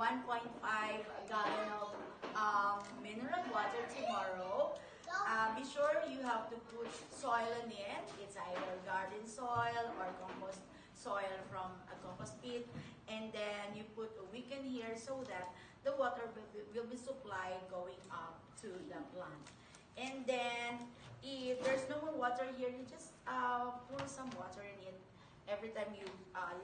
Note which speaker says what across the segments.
Speaker 1: 1.5 gallon of mineral water tomorrow. Be sure you have to put soil in it. It's either garden soil or compost soil from a compost pit, and then you put a wick in here so that the water will be supplied going up to the plant. And then if there's no more water here, you just pour some water in it every time you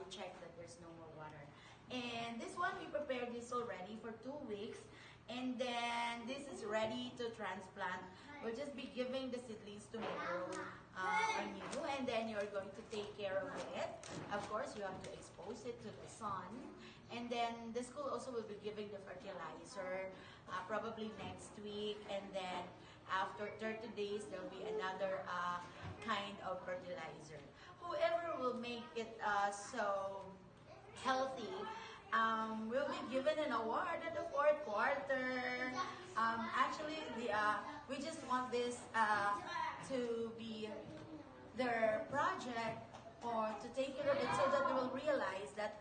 Speaker 1: check that there's no more water. And this one, we prepared this already for 2 weeks. And then this is ready to transplant. We'll just be giving the seedlings tomorrow on you, and then you're going to take care of it. Of course, you have to expose it to the sun. And then the school also will be giving the fertilizer probably next week. And then after 30 days, there'll be another kind of fertilizer. Whoever will make it so healthy will be given an award in the 4th quarter. Actually, we just want this to be their project, or to take care of it, so that they will realize that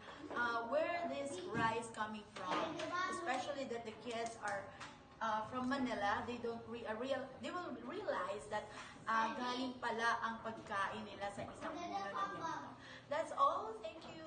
Speaker 1: where this rice coming from, especially that the kids are from Manila, they will realize that galing pala ang pagkain nila sa isang puno ng ganito. That's all. Thank you.